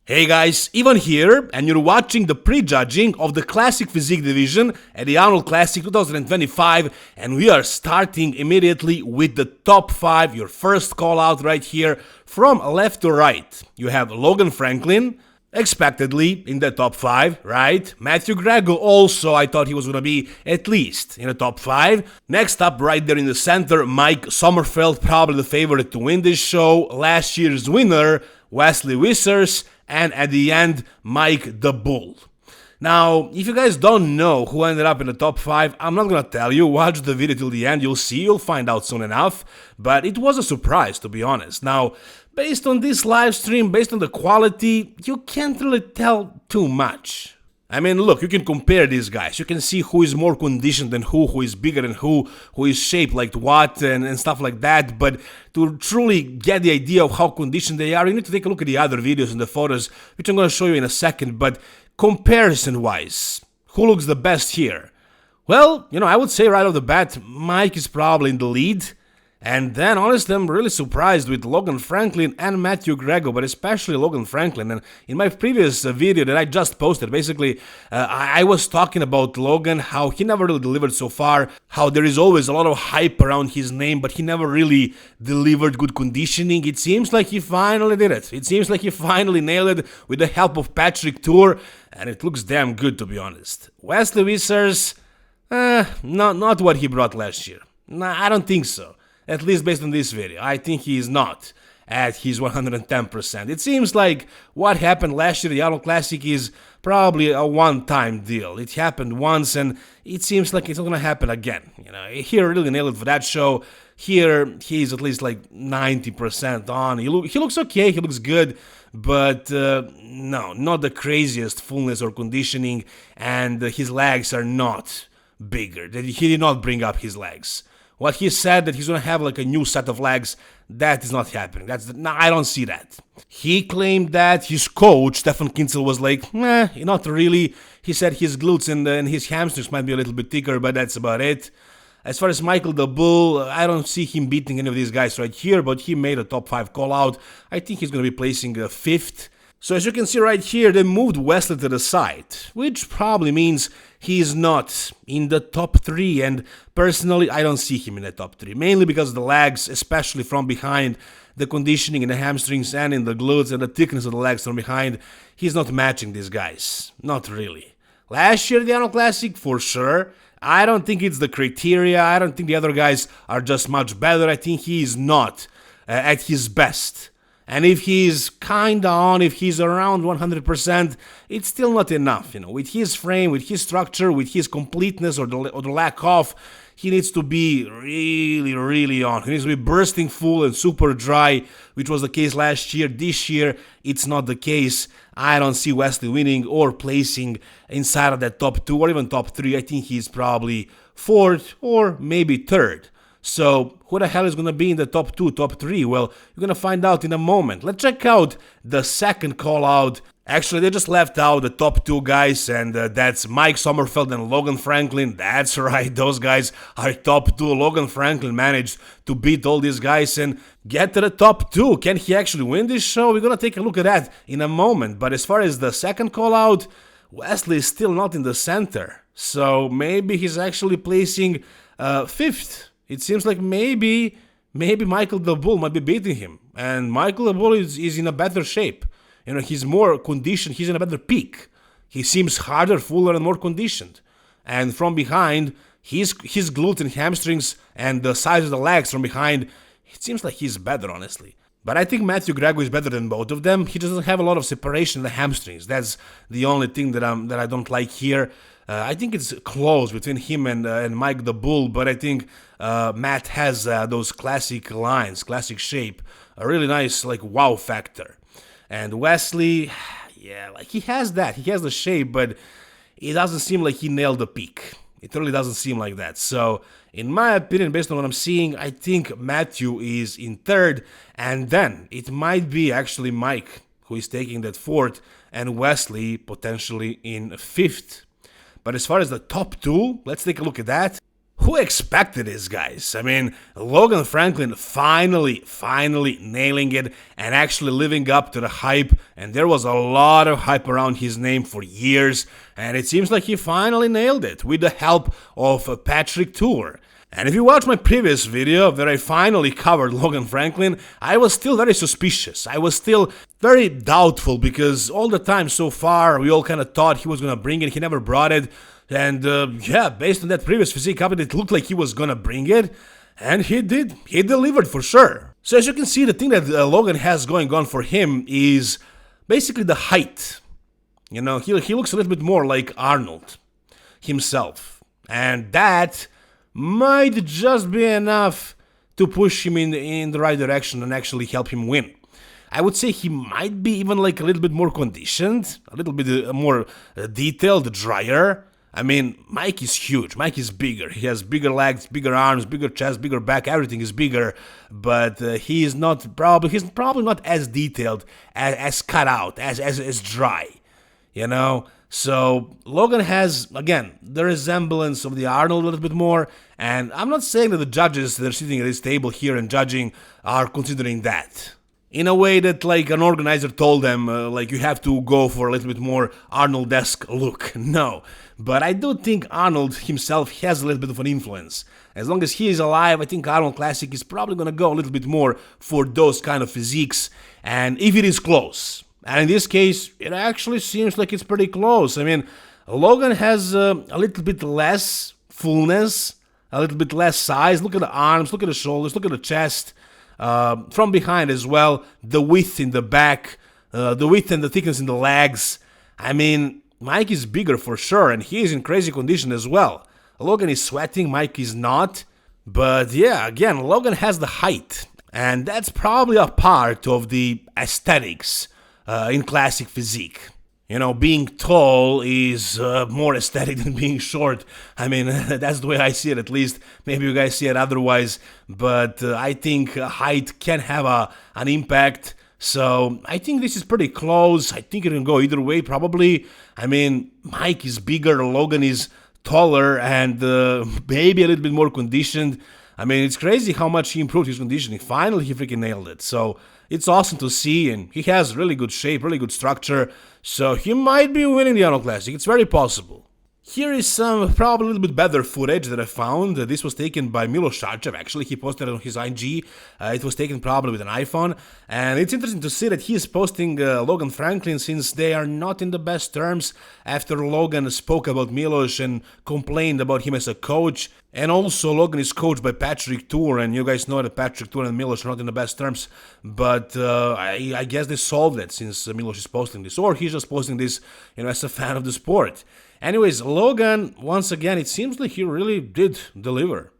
Hey guys, Ivan here, and you're watching the prejudging of the Classic Physique division at the Arnold Classic 2025, and we are starting immediately with the top 5, your first call out right here, from left to right. You have Logan Franklin, expectedly in the top 5, right? Matthew Grego also, I thought he was gonna be at least in the top 5. Next up, right there in the center, Mike Sommerfeld, probably the favorite to win this show, last year's winner, Wesley Wissers, and at the end, Mike the Bull. Now, if you guys don't know who ended up in the top 5, I'm not gonna tell you. Watch the video till the end, you'll see, you'll find out soon enough. But it was a surprise, to be honest. Now, based on this live stream, based on the quality, you can't really tell too much. I mean, look, you can compare these guys. You can see who is more conditioned than who is bigger than who is shaped like what, and stuff like that. But to truly get the idea of how conditioned they are, you need to take a look at the other videos and the photos, which I'm going to show you in a second. But comparison-wise, who looks the best here? Well, I would say right off the bat, Mike is probably in the lead. And then, honestly, I'm really surprised with Logan Franklin and Matthew Grego, but especially Logan Franklin. And in my previous video that I just posted, basically, I was talking about Logan, how he never really delivered so far, how there is always a lot of hype around his name, but he never really delivered good conditioning. It seems like he finally did it. It seems like he finally nailed it with the help of Patrick Tour, and it looks damn good, to be honest. Wesley Wissers, not what he brought last year. Nah, I don't think so. At least based on this video, I think he is not at his 110%. It seems like what happened last year at the Arnold Classic is probably a one-time deal. It happened once, and it seems like it's not gonna happen again. Here really nailed it for that show. Here he's at least like 90% on. He looks okay. He looks good, but no, not the craziest fullness or conditioning, and his legs are not bigger. He did not bring up his legs. What he said that he's gonna have like a new set of legs, that is not happening. I don't see that. He claimed that his coach, Stefan Kinsel, was like, not really. He said his glutes and his hamstrings might be a little bit thicker, but that's about it. As far as Michael the Bull, I don't see him beating any of these guys right here, but he made a top 5 call out. I think he's gonna be placing 5th. So as you can see right here, they moved Wesley to the side, which probably means he is not in the top 3, and personally I don't see him in the top 3, mainly because of the legs, especially from behind, the conditioning in the hamstrings and in the glutes and the thickness of the legs from behind. He's not matching these guys, not really. Last year the Arnold Classic, for sure. I don't think it's the criteria, I don't think the other guys are just much better. I think he is not at his best. And if he's kinda on, if he's around 100%, it's still not enough, With his frame, with his structure, with his completeness or the lack of, he needs to be really, really on. He needs to be bursting full and super dry, which was the case last year. This year, it's not the case. I don't see Wesley winning or placing inside of that top 2 or even top 3. I think he's probably 4th or maybe 3rd. So, who the hell is going to be in the top 2, top 3? Well, you're going to find out in a moment. Let's check out the second call out. Actually, they just left out the top 2 guys, and that's Mike Sommerfeld and Logan Franklin. That's right, those guys are top 2. Logan Franklin managed to beat all these guys and get to the top 2. Can he actually win this show? We're going to take a look at that in a moment. But as far as the second call out, Wesley is still not in the center. So, maybe he's actually placing 5th. It seems like maybe Michael the Bull might be beating him. And Michael the Bull is in a better shape. He's more conditioned, he's in a better peak. He seems harder, fuller, and more conditioned. And from behind, his glutes and hamstrings and the size of the legs from behind, it seems like he's better, honestly. But I think Matthew Grego is better than both of them. He doesn't have a lot of separation in the hamstrings. That's the only thing that I don't like here. I think it's close between him and Mike the Bull, but I think Matt has those classic lines, classic shape, a really nice wow factor. And Wesley, yeah, he has that. He has the shape, but it doesn't seem like he nailed the peak. It really doesn't seem like that. So, in my opinion, based on what I'm seeing, I think Matthew is in 3rd, and then it might be actually Mike who is taking that 4th, and Wesley potentially in 5th. But as far as the top 2, let's take a look at that. who expected this, guys? I mean, Logan Franklin finally nailing it and actually living up to the hype. And there was a lot of hype around his name for years. And it seems like he finally nailed it with the help of Patrick Tuor. And if you watch my previous video where I finally covered Logan Franklin, I was still very suspicious. I was still very doubtful because all the time so far we all kind of thought he was gonna bring it, he never brought it. And yeah, based on that previous physique update, it looked like he was gonna bring it. And he did. He delivered for sure. So as you can see, the thing that Logan has going on for him is basically the height. You know, he looks a little bit more like Arnold himself. And that might just be enough to push him in the right direction and actually help him win. I would say he might be even like a little bit more conditioned, a little bit more detailed, drier. I mean, Mike is huge. Mike is bigger. He has bigger legs, bigger arms, bigger chest, bigger back. Everything is bigger, but he's probably not as detailed, as cut out, as dry. You know. So Logan has, again, the resemblance of the Arnold a little bit more, and I'm not saying that the judges that are sitting at this table here and judging are considering that. In a way that, like, an organizer told them, like, you have to go for a little bit more Arnold-esque look. No. But I do think Arnold himself has a little bit of an influence. As long as he is alive, I think Arnold Classic is probably gonna go a little bit more for those kind of physiques, and if it is close. And in this case, it actually seems like it's pretty close. I mean, Logan has a little bit less fullness, a little bit less size. Look at the arms, look at the shoulders, look at the chest. From behind as well, the width in the back, the width and the thickness in the legs. I mean, Mike is bigger for sure, and he is in crazy condition as well. Logan is sweating, Mike is not. But yeah, again, Logan has the height, and that's probably a part of the aesthetics in classic physique. You know, being tall is more aesthetic than being short. I mean, that's the way I see it, at least. Maybe you guys see it otherwise, but I think height can have an impact. So I think this is pretty close. I think it can go either way, probably. I mean, Mike is bigger, Logan is taller, and maybe a little bit more conditioned. I mean, it's crazy how much he improved his conditioning. Finally, he freaking nailed it. So it's awesome to see, and he has really good shape, really good structure. So he might be winning the Arnold Classic. It's very possible. Here is some probably a little bit better footage that I found. This was taken by Milos Sarcev. Actually, he posted it on his IG. It was taken probably with an iPhone. And it's interesting to see that he is posting Logan Franklin, since they are not in the best terms after Logan spoke about Milos and complained about him as a coach. And also, Logan is coached by Patrick Tuor, and you guys know that Patrick Tuor and Milos are not in the best terms. But I guess they solved it since Milos is posting this, or he's just posting this, you know, as a fan of the sport. Anyways, Logan, once again, it seems like he really did deliver.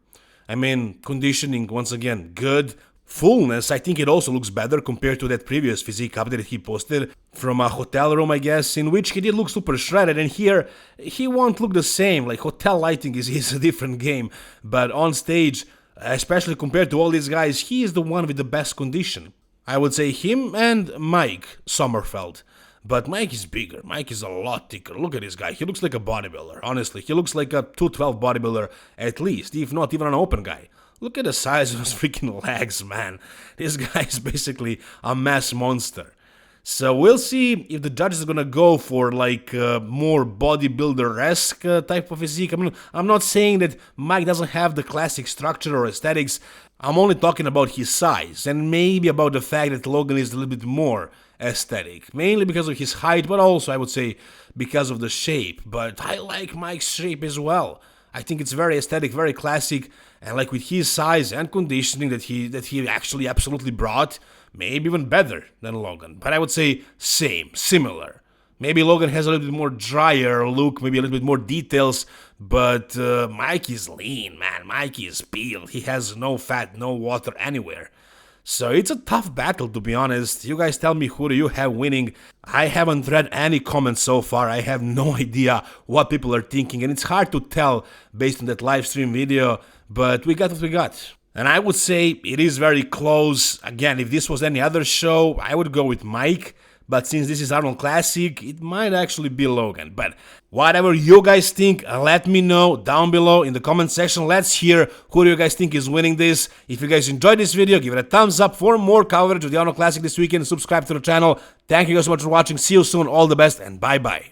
I mean, conditioning, once again, good. Fullness, I think it also looks better compared to that previous physique update that he posted from a hotel room, I guess, in which he did look super shredded, and here, he won't look the same. Like, hotel lighting is a different game, but on stage, especially compared to all these guys, he is the one with the best condition. I would say him and Mike Sommerfeld. But Mike is bigger. Mike is a lot thicker. Look at this guy. He looks like a bodybuilder. Honestly, he looks like a 212 bodybuilder at least, if not even an open guy. Look at the size of his freaking legs, man. This guy is basically a mass monster. So we'll see if the judges are gonna go for like more bodybuilder-esque type of physique. I mean, I'm not saying that Mike doesn't have the classic structure or aesthetics. I'm only talking about his size, and maybe about the fact that Logan is a little bit more aesthetic, mainly because of his height, but also I would say because of the shape. But I like Mike's shape as well. I think it's very aesthetic, very classic, and like with his size and conditioning that he actually absolutely brought, maybe even better than Logan. But I would say similar. Maybe Logan has a little bit more drier look, maybe a little bit more details, but Mike is lean, man. Mike is peeled. He has no fat, no water anywhere. So it's a tough battle, to be honest. You guys tell me, who do you have winning? I haven't read any comments so far. I have no idea what people are thinking, and it's hard to tell based on that live stream video, but we got what we got. And I would say it is very close. Again, if this was any other show, I would go with Mike, but since this is Arnold Classic, it might actually be Logan. But whatever you guys think, let me know down below in the comment section. Let's hear who do you guys think is winning this. If you guys enjoyed this video, give it a thumbs up. For more coverage of the Arnold Classic this weekend, subscribe to the channel. Thank you guys so much for watching. See you soon. All the best and bye-bye.